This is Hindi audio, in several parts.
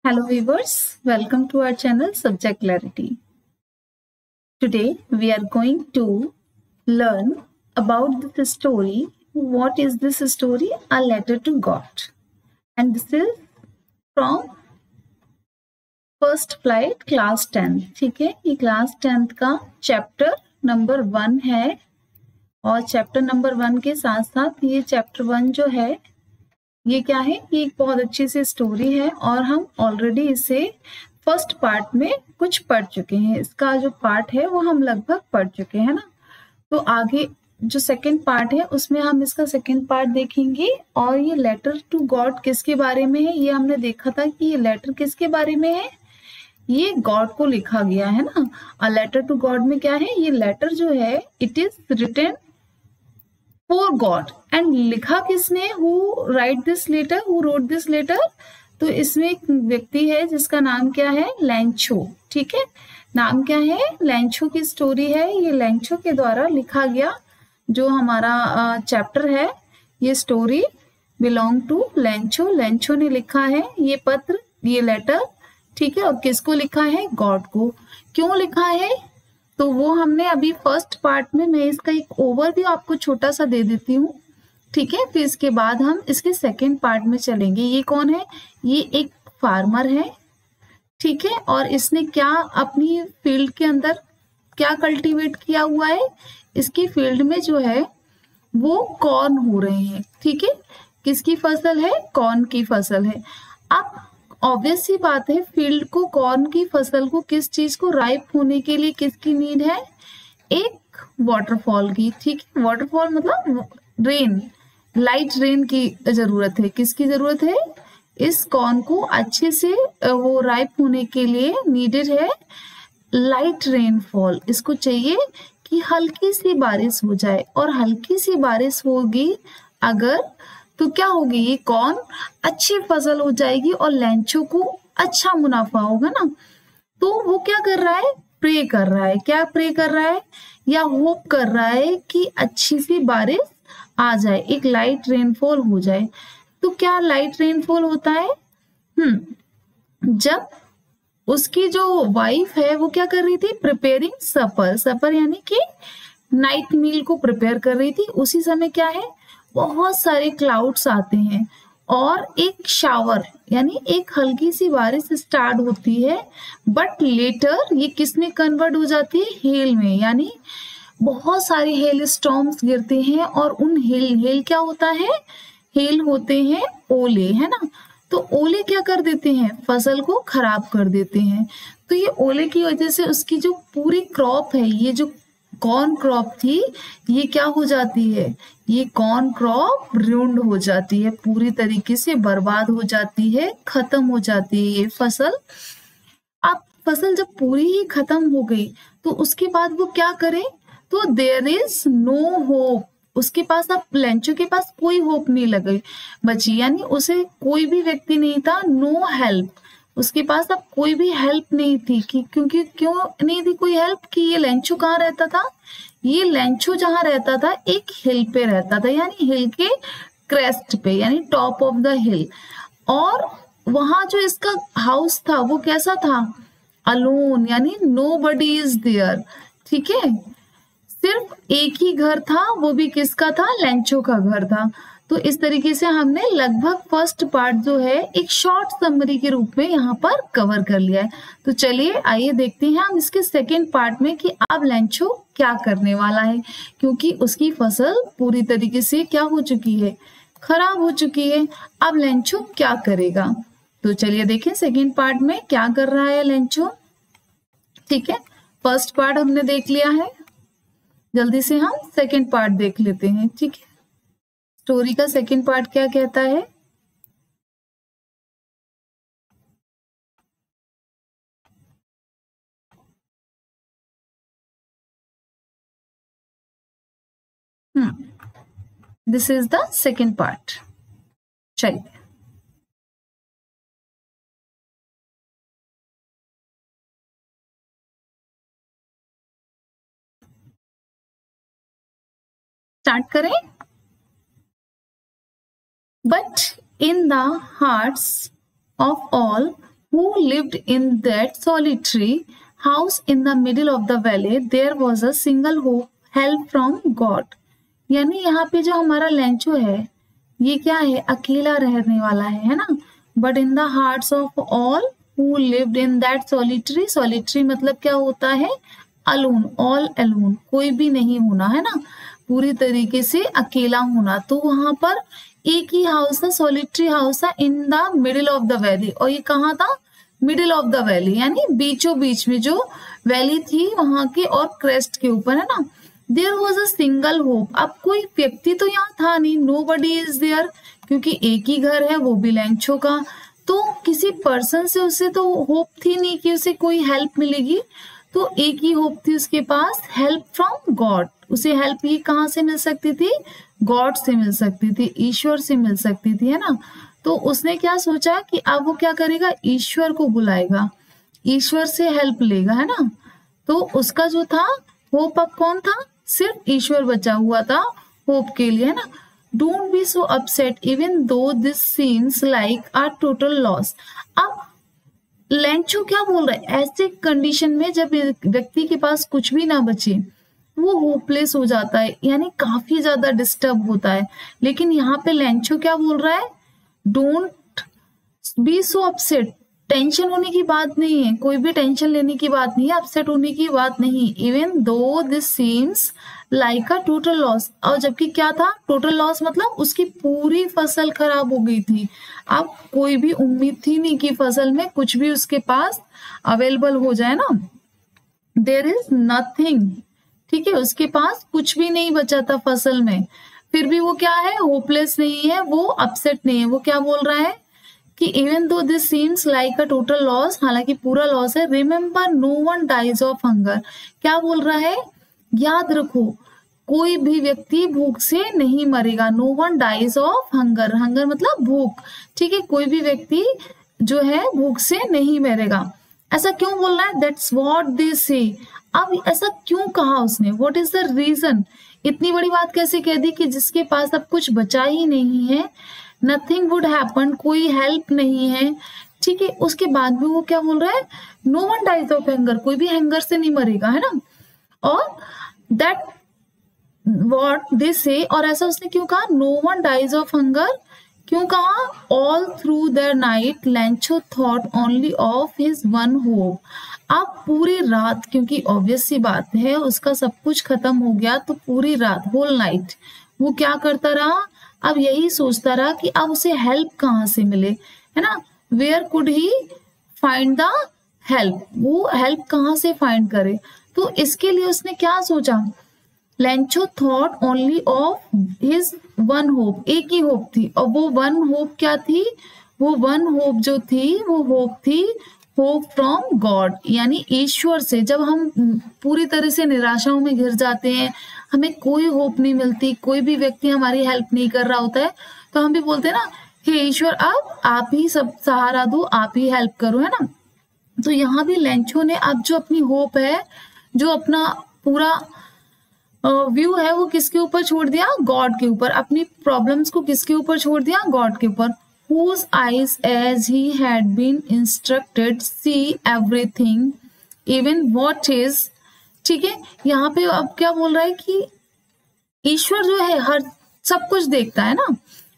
Hello viewers, welcome to our channel Subject Clarity. Today we are going to learn about this story. What is this story? A Letter to God. And this is from First Flight Class 10th. ठीक है, ये क्लास 10th का चैप्टर नंबर 1 है और चैप्टर नंबर 1 के साथ साथ ये चैप्टर 1 जो है ये क्या है, ये एक बहुत अच्छी सी स्टोरी है और हम ऑलरेडी इसे फर्स्ट पार्ट में कुछ पढ़ चुके हैं। इसका जो पार्ट है वो हम लगभग पढ़ चुके हैं ना। तो आगे जो सेकंड पार्ट है उसमें हम इसका सेकंड पार्ट देखेंगे। और ये लेटर टू गॉड किसके बारे में है, ये हमने देखा था कि ये लेटर किसके बारे में है, ये गॉड को लिखा गया है ना। अ लेटर टू गॉड में क्या है, ये लेटर जो है it is written for God. And लिखा किसने, who write this letter, who wrote this letter, तो इसमें एक व्यक्ति है जिसका नाम क्या है, लैंचो। ठीक है, नाम क्या है, लैंचो की स्टोरी है। ये लैंचो के द्वारा लिखा गया जो हमारा चैप्टर है, ये story belong to Lencho. Lencho ने लिखा है ये पत्र, ये लेटर। ठीक है, और किसको लिखा है, गॉड को। क्यों लिखा है, तो वो हमने अभी फर्स्ट पार्ट में, मैं इसका एक ओवरव्यू आपको छोटा सा दे देती हूँ। ठीक है, फिर इसके बाद हम इसके सेकंड पार्ट में चलेंगे। ये कौन है, ये एक फार्मर है। ठीक है, और इसने क्या अपनी फील्ड के अंदर क्या कल्टीवेट किया हुआ है, इसकी फील्ड में जो है वो कॉर्न हो रहे हैं। ठीक है, किसकी फसल है, कॉर्न की फसल है। अब ऑब्वियस सी बात है, फील्ड को, कॉर्न की फसल को, किस चीज को राइप होने के लिए किसकी नीड है, एक वाटरफॉल की। ठीक है, वाटरफॉल मतलब रेन, लाइट रेन की जरूरत है। किसकी जरूरत है, इस कॉर्न को अच्छे से वो राइप होने के लिए नीडेड है लाइट रेनफॉल। इसको चाहिए कि हल्की सी बारिश हो जाए, और हल्की सी बारिश होगी अगर, तो क्या होगी, ये कॉर्न अच्छी फसल हो जाएगी और लैंचो को अच्छा मुनाफा होगा ना। तो वो क्या कर रहा है, प्रे कर रहा है। क्या प्रे कर रहा है, या होप कर रहा है कि अच्छी सी बारिश आ जाए, एक लाइट रेनफॉल हो जाए। तो क्या लाइट रेनफॉल होता है, जब उसकी जो वाइफ है वो क्या कर रही थी, प्रिपेयरिंग सफर। सफर यानी कि नाइट मील को प्रिपेयर कर रही थी। उसी समय क्या है, बहुत सारे क्लाउड्स आते हैं और एक शावर यानी एक हल्की सी बारिश स्टार्ट होती है। बट लेटर ये किस में कन्वर्ट हो जाती है, हेल में। यानी बहुत सारे हेल स्टॉर्म्स गिरते हैं और उन हेल क्या होता है, हेल होते हैं ओले, है ना। तो ओले क्या कर देते हैं, फसल को खराब कर देते हैं। तो ये ओले की वजह से उसकी जो पूरी क्रॉप है, ये जो कॉर्न क्रॉप थी, ये क्या हो जाती है, ये कॉर्न क्रॉप रुइंड हो जाती है, पूरी तरीके से बर्बाद हो जाती है, खत्म हो जाती है ये फसल। अब फसल जब पूरी ही खत्म हो गई तो उसके बाद वो क्या करे, तो देयर इज नो होप। उसके पास, अब लैंचो के पास कोई होप नहीं लगे बची, यानी उसे कोई भी व्यक्ति नहीं था, नो हेल्प। उसके पास अब कोई भी हेल्प नहीं थी कि, क्योंकि क्यों नहीं थी कोई हेल्प, कि ये लैंचो कहाँ रहता था, ये लैंचो जहाँ रहता था एक हिल पे रहता था, यानी हिल के क्रेस्ट पे, यानी टॉप ऑफ द हिल। और वहां जो इसका हाउस था वो कैसा था, अलोन, यानी नोबडी इज देयर। ठीक है, सिर्फ एक ही घर था, वो भी किसका था, लैंचो का घर था। तो इस तरीके से हमने लगभग फर्स्ट पार्ट जो है एक शॉर्ट समरी के रूप में यहाँ पर कवर कर लिया है। तो चलिए आइए देखते हैं हम इसके सेकेंड पार्ट में कि अब लैंचो क्या करने वाला है, क्योंकि उसकी फसल पूरी तरीके से क्या हो चुकी है, खराब हो चुकी है। अब लैंचो क्या करेगा, तो चलिए देखें सेकेंड पार्ट में क्या कर रहा है लैंचो। ठीक है, फर्स्ट पार्ट हमने देख लिया है, जल्दी से हम सेकेंड पार्ट देख लेते हैं। ठीक है, स्टोरी का सेकेंड पार्ट क्या कहता है, this is the second part. चलिए स्टार्ट करें। But in the hearts of all who lived in that solitary house in the middle of the valley, there was a single hope, help from God. यानी यहाँ पे जो हमारा लेंचो है ये क्या है, अकेला रहने वाला है ना. But in the hearts of all who lived in that solitary, solitary मतलब क्या होता है, अलोन, ऑल अलोन, कोई भी नहीं होना है ना, पूरी तरीके से अकेला होना. तो वहां पर एक ही हाउस था, सॉलिटरी हाउस था in the middle of the valley. और ये कहाँ था, मिडिल ऑफ द वैली यानी बीचों बीच में जो वैली थी वहां के और क्रेस्ट के ऊपर है ना. There was a single hope. अब कोई व्यक्ति तो यहाँ था नहीं, नो बडी इज देयर, क्योंकि एक ही घर है वो भी लेंचो का. तो किसी पर्सन से उसे तो होप थी नहीं कि उसे कोई हेल्प मिलेगी. तो एक ही होप थी उसके पास, हेल्प फ्रॉम गॉड. उसे हेल्प ही कहाँ से मिल सकती थी, गॉड से मिल सकती थी, ईश्वर से मिल सकती थी है ना. तो उसने क्या सोचा कि अब वो क्या करेगा, ईश्वर को बुलाएगा, ईश्वर से हेल्प लेगा है ना. तो उसका जो था होप, अब कौन था, सिर्फ ईश्वर बचा हुआ था होप के लिए है ना. Don't be so upset even though this seems like a total loss. अब लेंचो क्या बोल रहा है, ऐसे कंडीशन में जब व्यक्ति के पास कुछ भी ना बचे वो होपलेस हो जाता है, यानी काफी ज्यादा डिस्टर्ब होता है. लेकिन यहाँ पे लेंचो क्या बोल रहा है, don't be so upset. Tension होने की बात नहीं है, कोई भी टेंशन लेने की बात नहीं है, अपसेट होने की बात नहीं. Even though this seems like a total loss. और जबकि क्या था, टोटल लॉस मतलब उसकी पूरी फसल खराब हो गई थी. अब कोई भी उम्मीद थी नहीं कि फसल में कुछ भी उसके पास अवेलेबल हो जाए ना. देयर इज नथिंग, ठीक है, उसके पास कुछ भी नहीं बचा था फसल में. फिर भी वो क्या है, होपलेस नहीं है, वो अपसेट नहीं है. वो क्या बोल रहा है कि even though this seems like a total loss, हालांकि पूरा लॉस है, remember no one dies of hunger. क्या बोल रहा है, याद रखो कोई भी व्यक्ति भूख से नहीं मरेगा. No one dies of hunger, hunger मतलब भूख, ठीक है, कोई भी व्यक्ति जो है भूख से नहीं मरेगा. ऐसा क्यों बोल रहा है, दैट्स व्हाट दे से. अब ऐसा क्यों कहा उसने, व्हाट इज द रीजन. इतनी बड़ी बात कैसे कह दी कि जिसके पास अब कुछ बचा ही नहीं है, नथिंग वुड हैपन, कोई हेल्प नहीं है, ठीक है. उसके बाद भी वो क्या बोल रहा है, no one dies of hunger, कोई भी हंगर से नहीं मरेगा है ना. और दैट व्हाट दे से, और ऐसा उसने क्यों कहा, no one dies of hunger क्यों कहा, all through the night Lencho thought only of his one hope. अब पूरी रात, क्योंकि ऑब्वियस सी बात है उसका सब कुछ खत्म हो गया, तो पूरी रात होल नाइट वो क्या करता रहा, अब यही सोचता रहा कि अब उसे हेल्प कहाँ से मिले है ना. Where could he find the help, वो हेल्प कहाँ से फाइंड करे. तो इसके लिए उसने क्या सोचा, Lencho thought only of his one hope, एक ही होप थी. और वो वन होप क्या थी, वो वन होप जो थी वो होप थी होप फ्रॉम गॉड, यानी ईश्वर से. जब हम पूरी तरह से निराशाओं में घिर जाते हैं, हमें कोई होप नहीं मिलती, कोई भी व्यक्ति हमारी हेल्प नहीं कर रहा होता है, तो हम भी बोलते हैं ना, हे ईश्वर अब आप ही सब सहारा दो, आप ही हेल्प करो है ना. तो यहाँ भी लेंचो ने अब जो अपनी होप है, जो अपना पूरा व्यू है, वो किसके ऊपर छोड़ दिया, गॉड के ऊपर. अपनी प्रॉब्लम्स को किसके ऊपर छोड़ दिया, गॉड के ऊपर. whose eyes as he had been instructed see everything even what is, ठीक है. यहाँ पे अब क्या बोल रहा है कि ईश्वर जो है हर सब कुछ देखता है ना,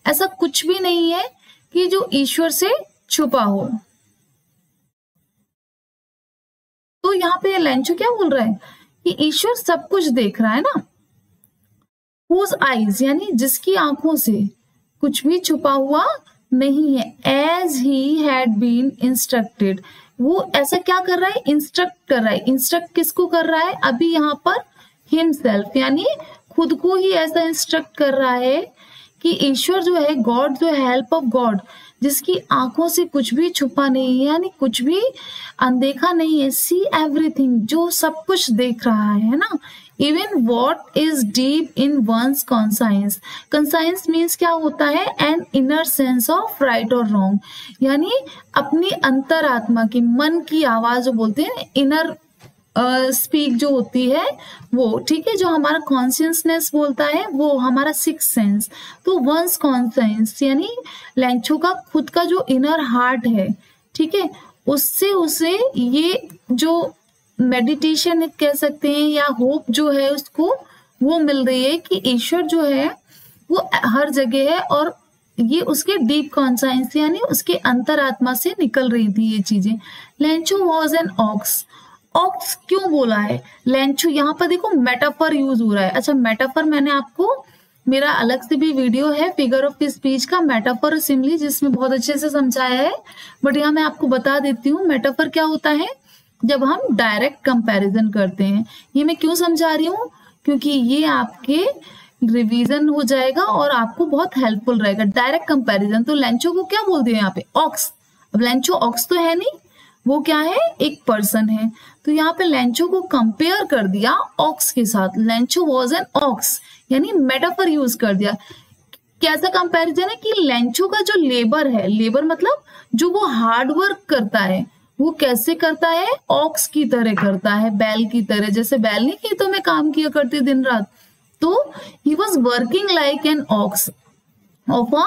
ऐसा कुछ भी नहीं है कि जो ईश्वर से छुपा हो. तो यहाँ पे लेंचो क्या बोल रहा है कि ईश्वर सब कुछ देख रहा है ना. whose eyes यानी जिसकी आंखों से कुछ भी छुपा हुआ नहीं है. As he had been instructed, वो ऐसा क्या कर रहा है, इंस्ट्रक्ट कर रहा है. इंस्ट्रक्ट किसको कर रहा है, अभी यहाँ पर हिमसेल्फ, यानी खुद को ही ऐसा इंस्ट्रक्ट कर रहा है कि ईश्वर जो है, गॉड जो है, हेल्प ऑफ गॉड, जिसकी आंखों से कुछ भी छुपा नहीं है, यानी कुछ भी अनदेखा नहीं है. सी एवरीथिंग, जो सब कुछ देख रहा है ना. Even what is deep in one's conscience, conscience means क्या होता है, an inner sense of right और रॉन्ग, यानी अपनी अंतरात्मा की, मन की आवाज जो बोलते हैं, इनर स्पीक जो होती है वो, ठीक है. जो हमारा कॉन्शियसनेस बोलता है वो हमारा सिक्स सेंस. तो वंस कॉन्साइंस यानी लेंचो का खुद का जो इनर हार्ट है, ठीक है, उससे उसे ये जो मेडिटेशन कह सकते हैं या होप जो है उसको वो मिल रही है कि ईश्वर जो है वो हर जगह है, और ये उसके डीप कॉन्साइंस यानी उसके अंतरात्मा से निकल रही थी ये चीजें। Lencho was an ox. Ox क्यों बोला है लेंचो, यहाँ पर देखो मेटाफर यूज हो रहा है। अच्छा, मेटाफर मैंने आपको, मेरा अलग से भी वीडियो है फिगर ऑफ स्पीच का, मेटाफर सिमिली, जिसमें बहुत अच्छे से समझाया है, बट यहाँ मैं आपको बता देती हूँ। मेटाफर क्या होता है, जब हम डायरेक्ट कंपैरिजन करते हैं। ये मैं क्यों समझा रही हूँ, क्योंकि ये आपके रिवीजन हो जाएगा और आपको बहुत हेल्पफुल रहेगा। डायरेक्ट कंपैरिजन, तो लेंचो को क्या बोलते हैं यहाँ पे, ऑक्स। अब लेंचो ऑक्स तो है नहीं, वो क्या है, एक पर्सन है। तो यहाँ पे लेंचो को कंपेयर कर दिया ऑक्स के साथ। लेंचो वॉज एन ऑक्स, यानी मेटाफर यूज कर दिया। कैसा कंपैरिजन है कि लेंचो का जो लेबर है, लेबर मतलब जो वो हार्ड वर्क करता है, वो कैसे करता है, ऑक्स की तरह करता है, बैल की तरह। जैसे बैल नहीं खेतों में काम किया करती दिन रात, तो he was working like an ox of a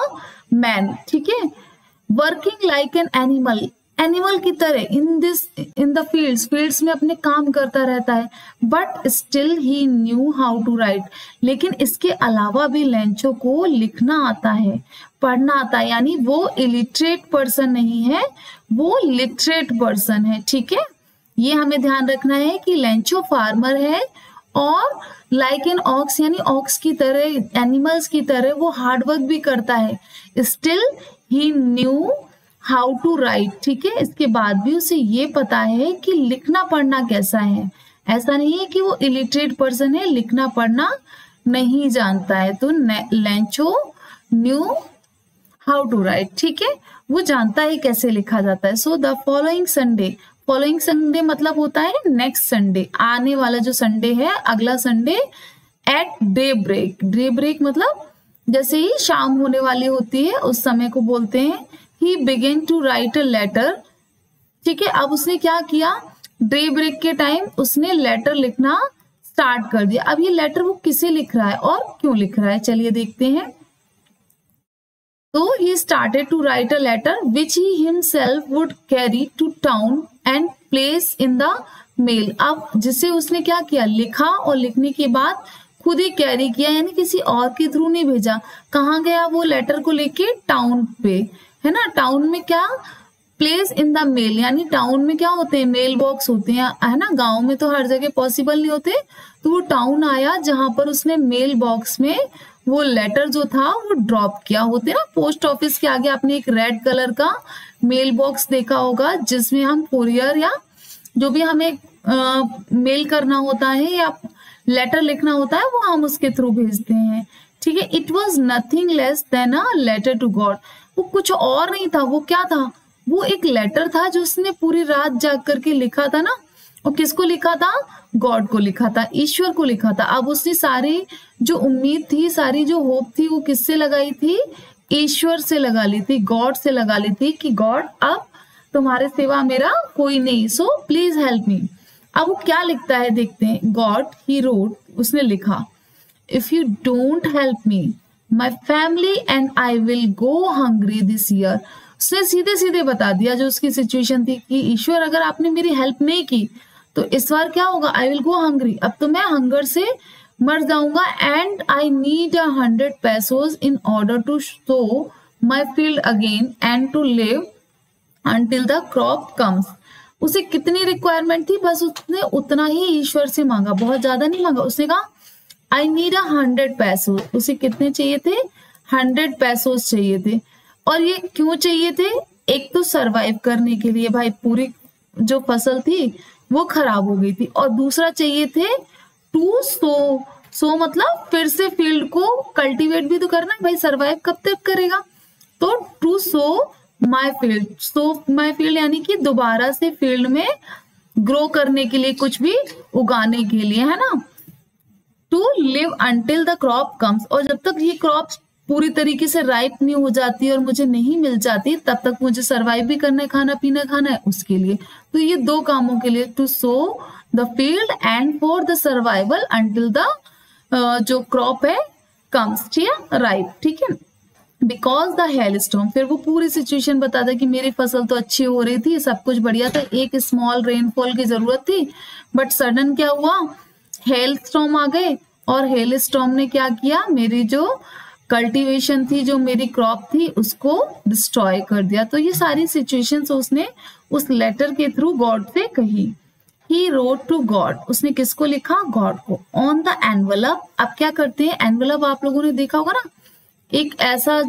man, ठीक है, working like an animal, animal की तरह इन द फील्ड्स में अपने काम करता रहता है। But still he knew how to write, लेकिन इसके अलावा भी लेंचो को लिखना आता है, पढ़ना आता है, यानी वो इलिटरेट पर्सन नहीं है, वो लिटरेट पर्सन है, ठीक है। ये हमें ध्यान रखना है कि लेंचो फार्मर है और लाइक एन ऑक्स यानी ऑक्स की तरह, एनिमल्स की तरह वो हार्डवर्क भी करता है। Still he knew how to write, ठीक है, इसके बाद भी उसे ये पता है कि लिखना पढ़ना कैसा है। ऐसा नहीं है कि वो इलिटरेट पर्सन है, लिखना पढ़ना नहीं जानता है। तो Lencho knew how to write, ठीक है, वो जानता है कैसे लिखा जाता है। सो द फॉलोइंग संडे मतलब होता है नेक्स्ट संडे, आने वाला जो संडे है, अगला संडे, एट डे ब्रेक मतलब जैसे ही शाम होने वाली होती है उस समय को बोलते हैं। He began to write a letter, ठीक है। अब उसने क्या किया, डे ब्रेक के टाइम उसने लेटर लिखना स्टार्ट कर दिया। अब ये लेटर वो किसे लिख रहा है और क्यों लिख रहा है, चलिए देखते हैं। तो he started to write a letter which he himself would carry to town and place in the mail। अब जिसे उसने क्या किया, लिखा, और लिखने के बाद खुद ही कैरी किया, यानी किसी और के थ्रू नहीं भेजा। कहाँ गया वो लेटर को लेके, टाउन पे, है ना। टाउन में क्या, प्लेस इन द मेल, यानी टाउन में क्या होते हैं, मेल बॉक्स होते हैं, है ना। गांव में तो हर जगह पॉसिबल नहीं होते, तो वो टाउन आया जहां पर उसने मेल बॉक्स में वो लेटर जो था वो ड्रॉप किया। होते ना पोस्ट ऑफिस के आगे आपने एक रेड कलर का मेल बॉक्स देखा होगा, जिसमें हम कुरियर या जो भी हमें मेल करना होता है या लेटर लिखना होता है वो हम उसके थ्रू भेजते हैं, ठीक है। It was nothing less than a letter to God. वो कुछ और नहीं था, वो क्या था, वो एक लेटर था जो उसने पूरी रात जाग करके लिखा था ना। और किसको लिखा था, गॉड को लिखा था, ईश्वर को लिखा था। अब उसने सारी जो उम्मीद थी, सारी जो होप थी, वो किससे लगाई थी, ईश्वर से लगा ली थी, गॉड से लगा ली थी कि गॉड अब तुम्हारे सिवा मेरा कोई नहीं, सो प्लीज हेल्प मी। अब वो क्या लिखता है देखते हैं। गॉड ही रोट, उसने लिखा, if you don't help me my family and I will go hungry this year. उसने सीधे सीधे बता दिया जो उसकी सिचुएशन थी कि ईश्वर अगर आपने मेरी हेल्प नहीं की तो इस बार क्या होगा, आई विल गो हंग्री, अब तो मैं हंगर से मर जाऊंगा। And I need 100 pesos in order to sow my field again and to live until the crop comes. उसे कितनी रिक्वायरमेंट थी, बस उसने उतना ही ईश्वर से मांगा, बहुत ज्यादा नहीं मांगा। उसने कहा आई नीड 100 pesos। उसे कितने चाहिए थे, 100 pesos चाहिए थे। और ये क्यों चाहिए थे, एक तो सरवाइव करने के लिए, भाई पूरी जो फसल थी वो खराब हो गई थी, और दूसरा चाहिए थे टू सो मतलब फिर से फील्ड को कल्टीवेट भी तो करना है भाई, सरवाइव कब तक करेगा। तो टू सो माई फील्ड यानी कि दोबारा से फील्ड में ग्रो करने के लिए, कुछ भी उगाने के लिए, है ना। To live until the crop comes, और जब तक ये क्रॉप पूरी तरीके से राइप नहीं हो जाती और मुझे नहीं मिल जाती, तब तक मुझे सरवाइव भी करना है, खाना पीना खाना है उसके लिए। तो ये दो कामों के लिए, to sow the field and for the survival until the जो क्रॉप है कम्स, ठीक है, राइप, ठीक है। बिकॉज द हेल स्टॉर्म, फिर वो पूरी सिचुएशन बताता कि मेरी फसल तो अच्छी हो रही थी, सब कुछ बढ़िया था, एक स्मॉल रेनफॉल की जरूरत थी, बट सडन क्या हुआ, हेल स्टॉर्म आ गए, और हेल स्टॉर्म ने क्या किया, मेरी जो कल्टीवेशन थी, जो मेरी क्रॉप थी, उसको डिस्ट्रॉय कर दिया। तो ये सारी सिचुएशंस उसने उस लेटर के थ्रू गॉड से कही। ही रोट टू गॉड, उसने किसको लिखा, गॉड को। ऑन द एनवलप, अब क्या करते हैं, एनवलप आप लोगों ने देखा होगा ना, एक ऐसा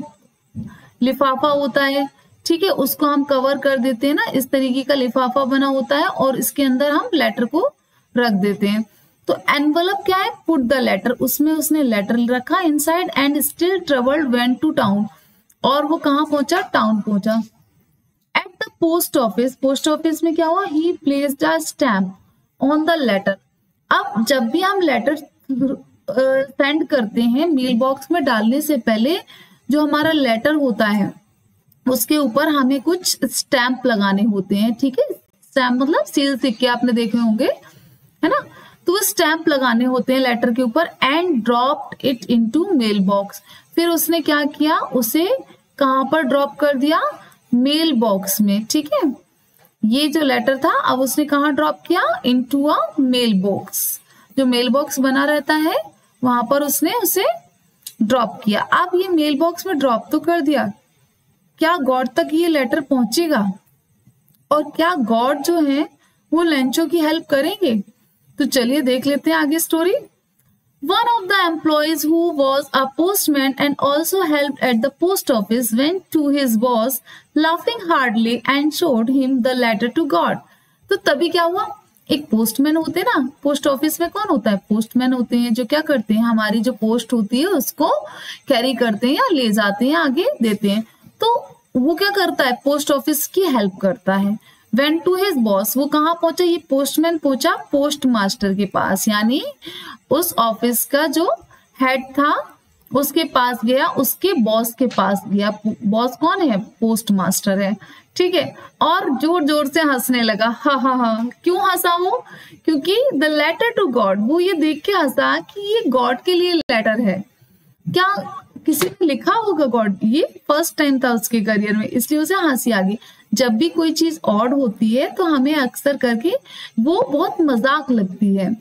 लिफाफा होता है, ठीक है, उसको हम कवर कर देते हैं ना, इस तरीके का लिफाफा बना होता है, और इसके अंदर हम लेटर को रख देते हैं। तो एनवलप क्या है, पुट द लेटर, उसमें उसने लेटर रखा inside, and still traveled went to town, और वो कहाँ पहुंचा, टाउन पहुंचा। At the post office, post office में क्या हुआ, he placed a stamp on the letter. अब जब भी हम लेटर सेंड करते हैं, मेल बॉक्स में डालने से पहले जो हमारा लेटर होता है उसके ऊपर हमें कुछ स्टैम्प लगाने होते हैं, ठीक है, स्टैम्प मतलब सील सिक्के आपने देखे होंगे, है ना, तो वो स्टैम्प लगाने होते हैं लेटर के ऊपर। And dropped it into mailbox, फिर उसने क्या किया, उसे कहां पर ड्रॉप कर दिया, मेल बॉक्स में, ठीक है। ये जो लेटर था अब उसने कहा ड्रॉप किया, इनटू अ मेल बॉक्स, जो मेल बॉक्स बना रहता है वहां पर उसने उसे ड्रॉप किया। अब ये मेल बॉक्स में ड्रॉप तो कर दिया, क्या गॉड तक ये लेटर पहुंचेगा, और क्या गॉड जो है वो लेंचो की हेल्प करेंगे? तो चलिए देख लेते हैं आगे story. One of the employees who was a postman and also helped at the post office went to his boss laughing hardly and showed him the letter to God. तो तभी क्या हुआ, एक पोस्टमैन होते हैं ना, पोस्ट ऑफिस में कौन होता है, पोस्टमैन होते हैं, जो क्या करते हैं, हमारी जो पोस्ट होती है उसको कैरी करते हैं या ले जाते हैं, आगे देते हैं। तो वो क्या करता है, पोस्ट ऑफिस की हेल्प करता है। वेंट टू हिज बॉस, वो कहाँ पहुंचा, ये पोस्टमैन पहुंचा पोस्ट मास्टर के पास, यानी उस ऑफिस का जो हेड था उसके पास गया, उसके बॉस के पास गया। बॉस कौन है, पोस्ट मास्टर है, ठीक है। और जोर जोर से हंसने लगा, हा हा हा। क्यों हंसा वो, क्योंकि द लेटर टू गॉड, वो ये देख के हंसा कि ये गॉड के लिए लेटर है। क्या किसी ने लिखा होगा गॉड, ये फर्स्ट टाइम था उसके करियर में, इसलिए उसे हंसी आ गई। जब भी कोई चीज ऑड होती है तो हमें अक्सर करके वो बहुत मजाक लगती है।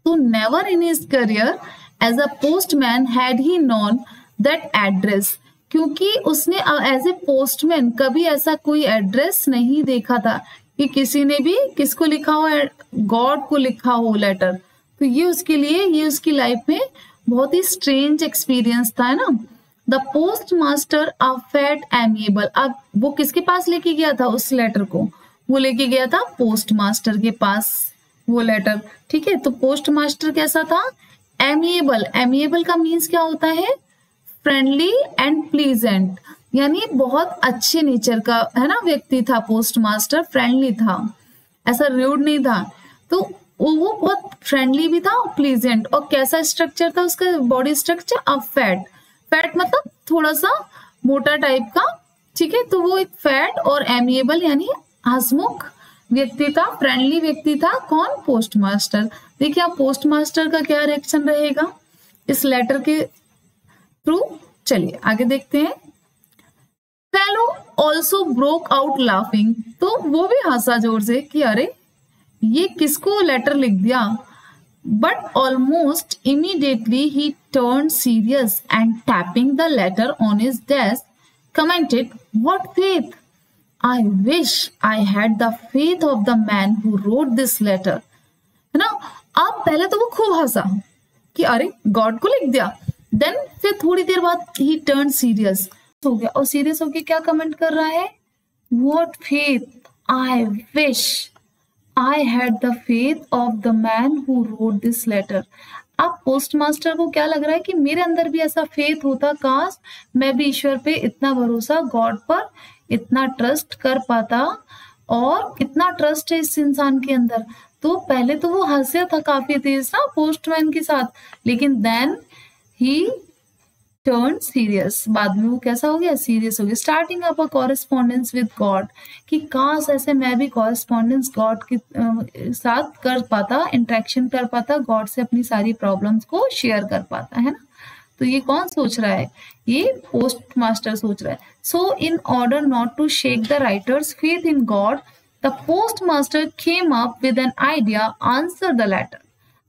तो never in his career as a postman had he known that address, क्योंकि उसने एज ए पोस्टमैन कभी ऐसा कोई एड्रेस नहीं देखा था कि किसी ने भी किसको लिखा हो, गॉड को लिखा हो लेटर। तो ये उसके लिए, ये उसकी लाइफ में बहुत ही स्ट्रेंज एक्सपीरियंस था, है ना। The post master a fat amiable, अब वो किसके पास लेके गया था उस लेटर को, वो लेके गया था पोस्ट मास्टर के पास वो लेटर, ठीक है। तो पोस्ट मास्टर कैसा था, एमिएबल, एमिएबल का मीन्स क्या होता है, फ्रेंडली एंड प्लीजेंट, यानी बहुत अच्छे नेचर का, है ना, व्यक्ति था पोस्ट मास्टर, फ्रेंडली था, ऐसा रूड नहीं था। तो वो बहुत फ्रेंडली भी था और प्लीजेंट। और कैसा स्ट्रक्चर था उसका, बॉडी स्ट्रक्चर, अब फैट, फैट मतलब थोड़ा सा मोटा टाइप का, ठीक है। तो वो एक फैट और एमिएबल यानी हंसमुख व्यक्ति था, फ्रेंडली व्यक्ति था, कौन, पोस्ट मास्टर। देखिए आप पोस्ट मास्टर का क्या रिएक्शन रहेगा इस लेटर के थ्रू, चलिए आगे देखते हैं। Fellow also broke out laughing, तो वो भी हंसा जोर से कि अरे ये किसको लेटर लिख दिया। But almost immediately he turn serious and tapping the letter on his desk commented, what faith, I wish I had the faith of the man who wrote this letter, है ना। अब पहले तो वो खूब हंसा कि अरे गॉड को लिख दिया, देन फिर थोड़ी देर बाद ही टर्न सीरियस हो गया, और सीरियस होके क्या कमेंट कर रहा है, what faith, I wish I had the faith of the man who wrote this letter. अब पोस्ट मास्टर को क्या लग रहा है कि मेरे अंदर भी ऐसा फेथ होता, काश मैं भी ईश्वर पे इतना भरोसा, गॉड पर इतना ट्रस्ट कर पाता, और कितना ट्रस्ट है इस इंसान के अंदर। तो पहले तो वो हंसे था काफी तेज ना पोस्टमैन के साथ, लेकिन देन ही टर्न सीरियस, बाद में वो कैसा हो गया, सीरियस हो गया। Starting up a correspondence with God, कि काश ऐसे मैं भी कॉरेस्पॉन्डेंस गॉड के साथ कर पाता, इंटरेक्शन कर पाता, गॉड से अपनी सारी प्रॉब्लम्स को शेयर कर पाता, है ना। तो ये कौन सोच रहा है? ये पोस्ट मास्टर सोच रहा है. So in order not to shake the writer's faith in God, the post master came up with an idea, answer the letter.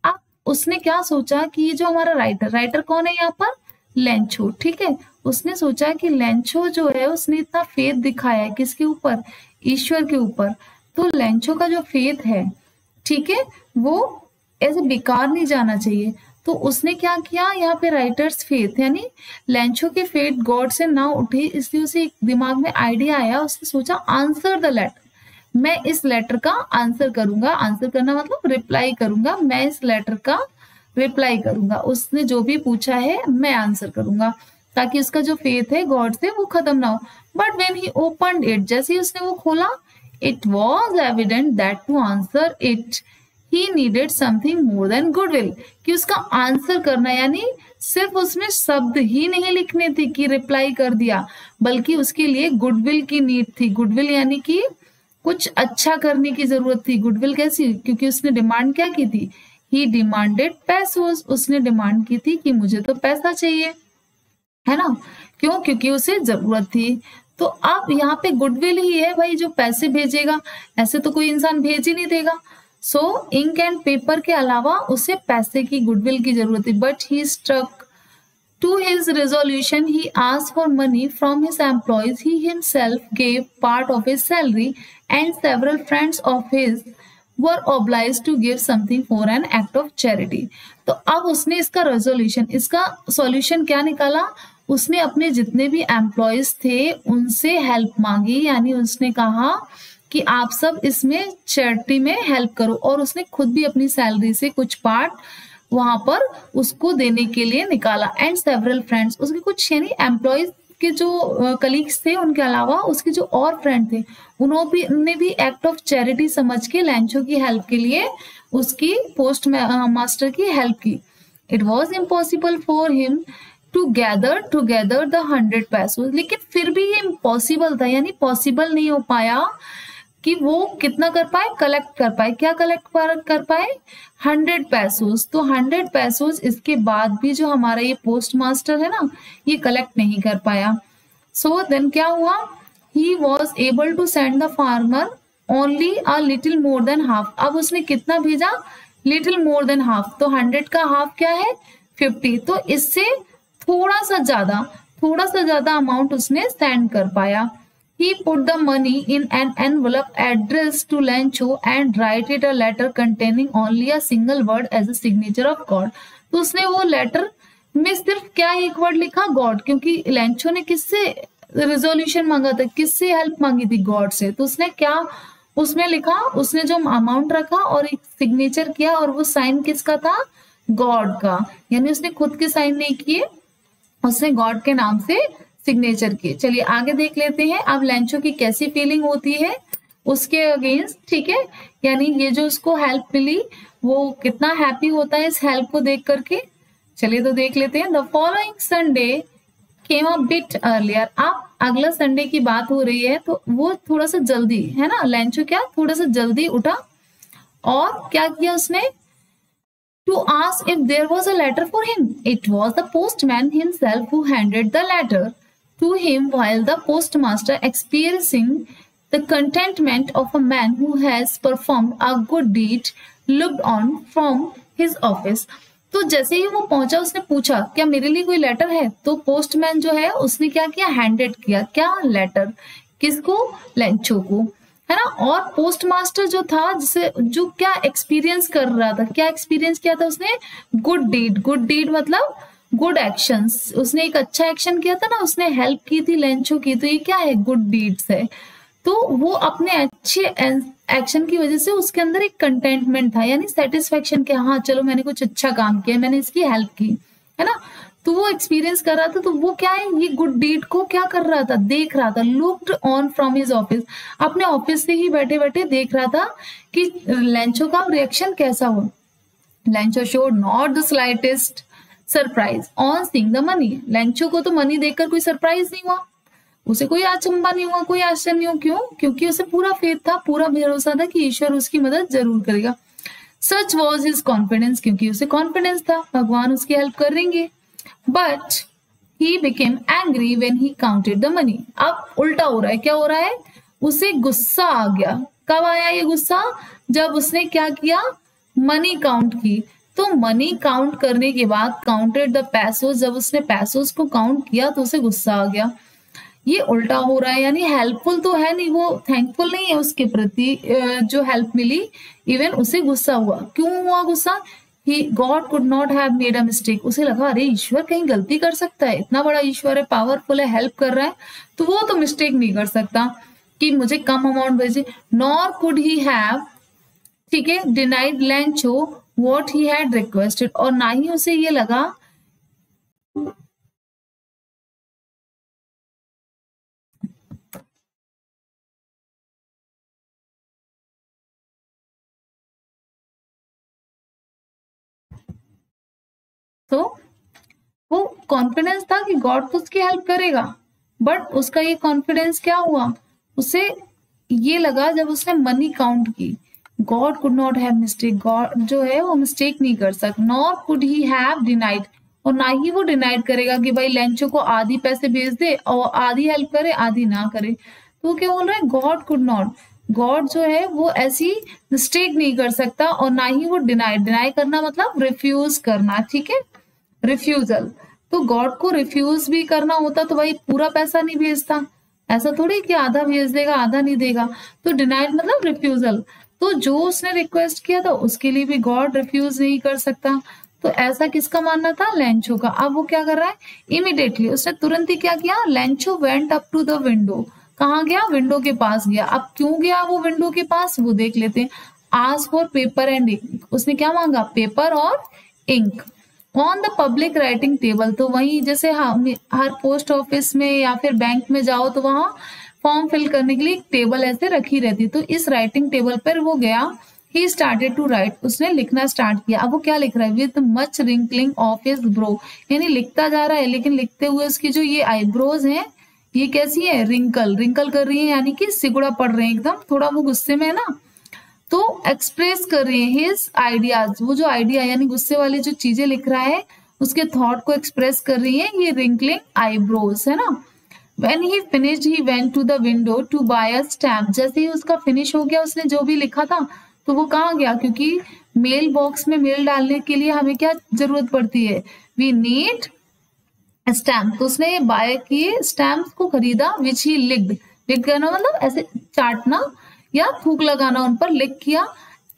अब उसने क्या सोचा कि ये जो हमारा राइटर कौन है यहाँ पर? लेंचो. ठीक है, उसने सोचा कि लेंचो जो है उसने इतना फेथ दिखाया है किसके ऊपर? ईश्वर के ऊपर. तो लेंचो का जो फेथ है, ठीक है, वो ऐसे बेकार नहीं जाना चाहिए. तो उसने क्या किया, यहाँ पे राइटर्स फेथ यानी लेंचो के फेथ गॉड से ना उठे, इसलिए उसे एक दिमाग में आइडिया आया. उसने सोचा आंसर द लेटर, मैं इस लेटर का आंसर करूंगा. आंसर करना मतलब रिप्लाई करूंगा. मैं इस लेटर का रिप्लाई करूंगा. उसने जो भी पूछा है मैं आंसर करूंगा, ताकि उसका जो फेथ है गॉड से वो खत्म ना हो. But when he opened it, जैसे ही उसने वो खोला, it was evident that to answer it he needed something more than goodwill. कि उसका आंसर करना यानी सिर्फ उसमें शब्द ही नहीं लिखने थे कि रिप्लाई कर दिया, बल्कि उसके लिए गुडविल की नीड थी. गुडविल यानी कि कुछ अच्छा करने की जरूरत थी. गुडविल कैसी? क्योंकि उसने डिमांड क्या की थी? ही डिमांडेड पैसोस. उसने डिमांड की थी कि मुझे तो पैसा चाहिए, है ना. क्यों? क्योंकि उसे जरूरत थी. तो अब यहाँ पे गुडविल ही है भाई जो पैसे भेजेगा, ऐसे तो कोई इंसान भेज ही नहीं देगा. सो इंक एंड पेपर के अलावा उसे पैसे की, गुडविल की जरूरत थी. But he struck to his resolution. He asked for money from his employees. He himself gave part of his salary, and several friends of his were obliged to give something for an act of charity. तो अब उसने इसका रेजोल्यूशन, इसका सॉल्यूशन क्या निकाला? उसने अपने जितने भी एम्प्लॉयज थे उनसे हेल्प मांगी, यानी उसने कहा कि आप सब इसमें चैरिटी में हेल्प करो. और उसने खुद भी अपनी सैलरी से कुछ पार्ट वहां पर उसको देने के लिए निकाला. एंड सेवरल फ्रेंड्स, उसके कुछ यानी एम्प्लॉयज के जो कलीग्स थे उनके अलावा उसके जो और फ्रेंड थे, उन्होंने भी एक्ट ऑफ चैरिटी समझ के लेंचो की हेल्प के लिए उसकी पोस्ट मास्टर की हेल्प की. It was impossible for him to gather together the 100 pesos. लेकिन फिर भी ये इम्पॉसिबल था, यानी पॉसिबल नहीं हो पाया कि वो कितना कर पाए, कलेक्ट कर पाए. क्या कलेक्ट कर पाए? 100 पैसोस. तो 100 पैसोस इसके बाद भी जो हमारा ये पोस्ट मास्टर है ना, ये कलेक्ट नहीं कर पाया. सो देन क्या हुआ? He was able to send the farmer only a little more than half. अब उसने कितना भेजा? Little more than half. तो 100 का हाफ क्या है? 50. तो इससे थोड़ा सा ज्यादा अमाउंट उसने सेंड कर पाया. He put the money in an envelope addressed to Lencho and write it a letter containing only a single word as a signature of God. तो उसने वो लेटर में सिर्फ क्या एक वर्ड लिखा? गॉड. क्योंकि लेंचो ने किससे रिजोल्यूशन मांगा था, किससे हेल्प मांगी थी? गॉड से. तो उसने क्या उसमें लिखा? उसने जो अमाउंट रखा और एक सिग्नेचर किया, और वो साइन किसका था? गॉड का. यानी उसने खुद के साइन नहीं किए, उसने गॉड के नाम से सिग्नेचर किए. चलिए आगे देख लेते हैं अब लेंचो की कैसी फीलिंग होती है उसके अगेंस्ट. ठीक है, यानी ये जो उसको हेल्प मिली वो कितना हैप्पी होता है इस हेल्प को देख करके. चलिए तो देख लेते हैं. The following Sunday came a bit earlier. अब अगला संडे की बात हो रही है, तो वो थोड़ा सा जल्दी, है ना, लेंचो क्या थोड़ा सा जल्दी उठा. और क्या किया उसने? To ask if there was a letter for him. It was the postman himself who handed the letter to him, while the postmaster, experiencing the contentment of a man who has performed a good deed, looked on from his office. तो जैसे ही वो पहुंचा उसने पूछा क्या मेरे लिए कोई लेटर है? तो पोस्टमैन जो है उसने क्या किया? हैंडेड किया क्या? लेटर. किसको? लेंचो को, है ना. और पोस्ट मास्टर जो था, जिसे जो क्या एक्सपीरियंस कर रहा था, क्या एक्सपीरियंस किया था उसने? Good deed. गुड डीड मतलब गुड एक्शंस. उसने एक अच्छा एक्शन किया था ना, उसने हेल्प की थी लेंचो की. तो ये क्या है? गुड डीड्स है. तो वो अपने अच्छे एक्शन की वजह से उसके अंदर एक कंटेंटमेंट था, यानी सेटिस्फेक्शन के, हाँ चलो मैंने कुछ अच्छा काम किया, मैंने इसकी हेल्प की, है ना. तो वो एक्सपीरियंस कर रहा था. तो वो क्या है? ये गुड डीड को क्या कर रहा था? देख रहा था. Looked on from his office. अपने ऑफिस से ही बैठे बैठे देख रहा था कि लेंचो का रिएक्शन कैसा हो. Lencho showed not the slightest surprise on seeing the money. Lencho को तो मनी देखकर कोई सरप्राइज नहीं हुआ, उसे कोई अचंभा नहीं हुआ, कोई आश्चर्य नहीं हुआ. क्यों? क्योंकि उसे पूरा फेथ था, पूरा भरोसा था कि ईश्वर उसकी मदद जरूर करेगा. सच वॉज हिज कॉन्फिडेंस. क्योंकि उसे कॉन्फिडेंस था भगवान उसकी हेल्प करेंगे. But he became angry when he counted the money. अब उल्टा हो रहा है, क्या हो रहा है, उसे गुस्सा आ गया। कब आया ये गुस्सा, जब उसने क्या किया, मनी काउंट की। तो मनी काउंट करने के बाद काउंटेड द पैसोस, जब उसने पैसोस को काउंट किया तो उसे गुस्सा आ गया। ये उल्टा हो रहा है, यानी हेल्पफुल तो है नहीं, वो थैंकफुल नहीं है उसके प्रति जो हेल्प मिली, इवन उसे गुस्सा हुआ। क्यों हुआ गुस्सा, he God could not have made a mistake. उसे लगा अरे ईश्वर कहीं गलती कर सकता है, इतना बड़ा ईश्वर है, पावरफुल है, हेल्प कर रहा है, तो वो तो मिस्टेक नहीं कर सकता कि मुझे कम अमाउंट भेजे। नॉर कुड ही हैव, ठीक है, denied लैंचो what he had requested, और ना ही उसे ये लगा तो वो कॉन्फिडेंस था कि गॉड तो उसकी हेल्प करेगा, बट उसका ये कॉन्फिडेंस क्या हुआ, उसे ये लगा जब उसने मनी काउंट की, God could not have mistake, God जो है वो मिस्टेक नहीं कर सकता। Nor could he have denied, और ना ही वो डिनाइड करेगा कि भाई लेंचो को आधी पैसे भेज दे और आधी हेल्प करे आधी ना करे। तो वो क्या बोल रहा है, गॉड कुड नॉट, गॉड जो है वो ऐसी मिस्टेक नहीं कर सकता, और ना ही वो डिनाई करना मतलब रिफ्यूज करना, ठीक है, रिफ्यूजल। तो गॉड को रिफ्यूज भी करना होता तो भाई पूरा पैसा नहीं भेजता, ऐसा थोड़ी कि आधा भेज देगा आधा नहीं देगा। तो डिनाइड मतलब रिफ्यूजल, तो जो उसने रिक्वेस्ट किया था उसके लिए भी गॉड रिफ्यूज नहीं कर सकता। तो ऐसा किसका मानना था, लेंचो का। अब वो क्या कर रहा है, इमीडिएटली उसने तुरंत ही क्या किया, Lencho went up to the window, कहाँ गया, विंडो के पास गया। अब क्यों गया वो विंडो के पास, वो देख लेते हैं। Ask for paper and ink, उसने क्या मांगा, पेपर और ink. On the public writing table, तो वहीं जैसे हर पोस्ट ऑफिस में या फिर बैंक में जाओ तो वहां फॉर्म फिल करने के लिए एक टेबल ऐसे रखी रहती, तो इस राइटिंग टेबल पर वो गया। ही स्टार्टेड टू राइट, उसने लिखना स्टार्ट किया। अब वो क्या लिख रहा है, with much wrinkling of his bro, यानी लिखता जा रहा है लेकिन लिखते हुए उसकी जो ये आईब्रोज हैं ये कैसी है, रिंकल रिंकल कर रही है, यानी कि सिकुड़ा पड़ रहे हैं एकदम, थोड़ा वो गुस्से में है ना, तो एक्सप्रेस कर रहे हैं हिज आइडियाज, वो जो आइडिया यानी गुस्से वाली जो चीजें लिख रहा है उसके थॉट को एक्सप्रेस कर रही है ये रिंकलिंग आईब्रोज, है ना। When he finished, he went to the window to buy a stamp. जैसे ही उसका फिनिश हो गया, उसने जो भी लिखा था, तो वो कहाँ गया, क्योंकि मेल बॉक्स में मेल डालने के लिए हमें क्या जरूरत पड़ती है, वी नीड स्टैम्प। तो उसने बाय किए स्टैम्प को खरीदा, विच ही लिक्ड, लिख करना मतलब ऐसे चाटना या थूक लगाना उन पर, लिख किया।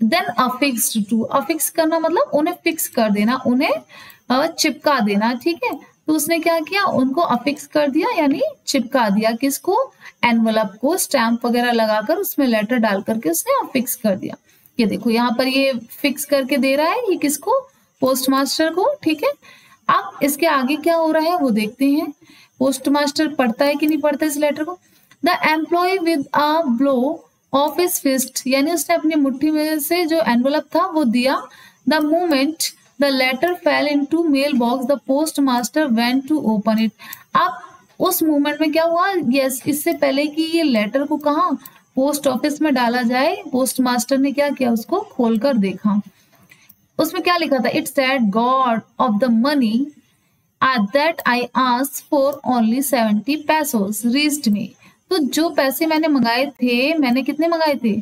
देन अफिक्स्ड टू, अफिक्स करना मतलब उन्हें फिक्स कर देना, उन्हें चिपका देना, ठीक है। तो उसने क्या किया, उनको अफिक्स कर दिया यानी चिपका दिया, किसको, एनवलप को, स्टैम्प वगैरह लगाकर उसमें लेटर डाल करके उसने अफिक्स कर दिया। ये देखो यहाँ पर ये फिक्स करके दे रहा है, ये किसको, पोस्टमास्टर को, ठीक है। अब इसके आगे क्या हो रहा है वो देखते हैं, पोस्टमास्टर पढ़ता है कि नहीं पढ़ता इस लेटर को। The employee with a blow of his fist, यानी उसने अपनी मुट्ठी में से जो एनवलप था वो दिया। The moment the letter fell into mailbox, the postmaster went to open it. अब उस मोमेंट में क्या हुआ, यस, इससे पहले कि ये लेटर को कहा पोस्ट ऑफिस में डाला जाए, पोस्टमास्टर ने क्या किया, उसको खोलकर देखा। उसमें क्या लिखा था, it said God of the money that I asked for only 70 pesos reached me. तो जो पैसे मैंने मंगाए थे, मैंने कितने मंगाए थे,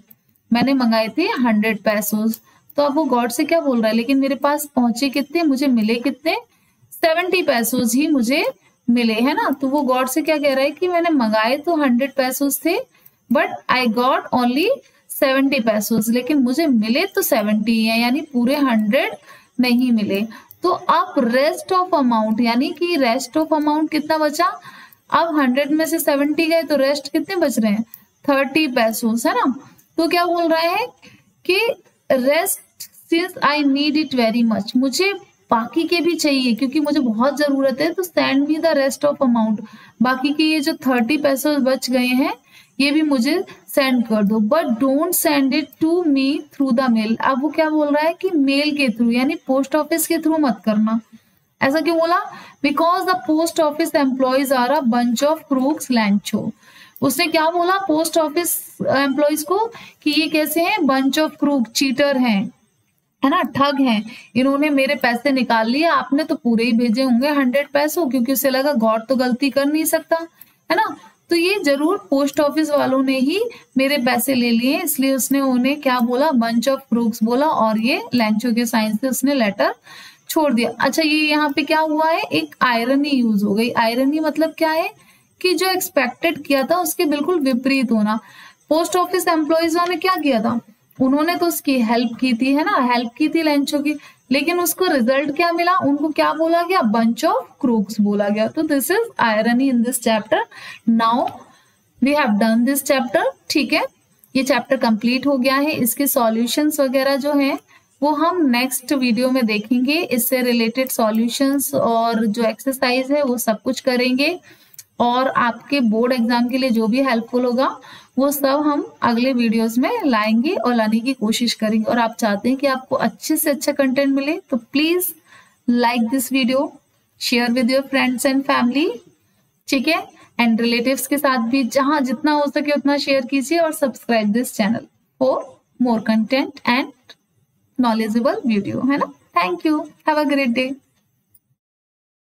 मैंने मंगाए थे 100 pesos। तो अब वो गॉड से क्या बोल रहा है, लेकिन मेरे पास पहुंचे कितने, मुझे मिले कितने, 70 pesos ही मुझे मिले, है ना। तो वो गॉड से क्या कह रहा है कि मैंने मंगाए तो 100 pesos थे, but I got only 70 pesos, लेकिन मुझे मिले तो 70 है, यानी पूरे 100 नहीं मिले। तो अब रेस्ट ऑफ अमाउंट, यानी कि रेस्ट ऑफ अमाउंट कितना बचा, अब 100 में से 70 गए तो रेस्ट कितने बच रहे हैं, 30 pesos, है ना। तो क्या बोल रहा है कि rest since I need it very much, मुझे बाकी के भी चाहिए क्योंकि मुझे बहुत जरूरत है, तो send me the rest of amount, बाकी के ये जो 30 pesos बच गए हैं ये भी मुझे सेंड कर दो, but don't send it to me through the mail. अब वो क्या बोल रहा है कि मेल के थ्रू, यानी पोस्ट ऑफिस के थ्रू मत करना। ऐसा क्यों बोला, because the post office employees are a bunch of crooks लैंचो। उसने क्या बोला पोस्ट ऑफिस एम्प्लॉयज को कि ये कैसे हैं, बंच ऑफ क्रूक, चीटर हैं, है ना, ठग हैं, इन्होंने मेरे पैसे निकाल लिए, आपने तो पूरे ही भेजे होंगे 100 पैसों, क्योंकि उसे लगा गॉड तो गलती कर नहीं सकता, है ना। तो ये जरूर पोस्ट ऑफिस वालों ने ही मेरे पैसे ले लिए, इसलिए उसने उन्हें क्या बोला, बंच ऑफ क्रूक्स बोला, और ये लैंचो के साइन से उसने लेटर छोड़ दिया। अच्छा, ये यहाँ पे क्या हुआ है, एक आयरनी यूज हो गई। आयरनी मतलब क्या है कि जो एक्सपेक्टेड किया था उसके बिल्कुल विपरीत होना। पोस्ट ऑफिस एम्प्लॉइजों ने क्या किया था, उन्होंने तो उसकी हेल्प की थी, है ना, हेल्प की थी लैंचो की, लेकिन उसको रिजल्ट क्या मिला, उनको क्या बोला गया, बंच ऑफ क्रूक्स बोला गया। तो this is irony in this chapter. Now we have done this chapter, ठीक है, ये चैप्टर कंप्लीट हो गया है। इसके सॉल्यूशंस वगैरह जो हैं वो हम नेक्स्ट वीडियो में देखेंगे, इससे रिलेटेड सॉल्यूशंस और जो एक्सरसाइज है वो सब कुछ करेंगे, और आपके बोर्ड एग्जाम के लिए जो भी हेल्पफुल होगा वो सब हम अगले वीडियोस में लाएंगे और लाने की कोशिश करेंगे। और आप चाहते हैं कि आपको अच्छे से अच्छा कंटेंट मिले तो please like this video, share with your friends and family, ठीक है, एंड रिलेटिव्स के साथ भी जहां जितना हो सके उतना शेयर कीजिए, और subscribe this channel for more content and knowledgeable video, है ना। Thank you, have a great day.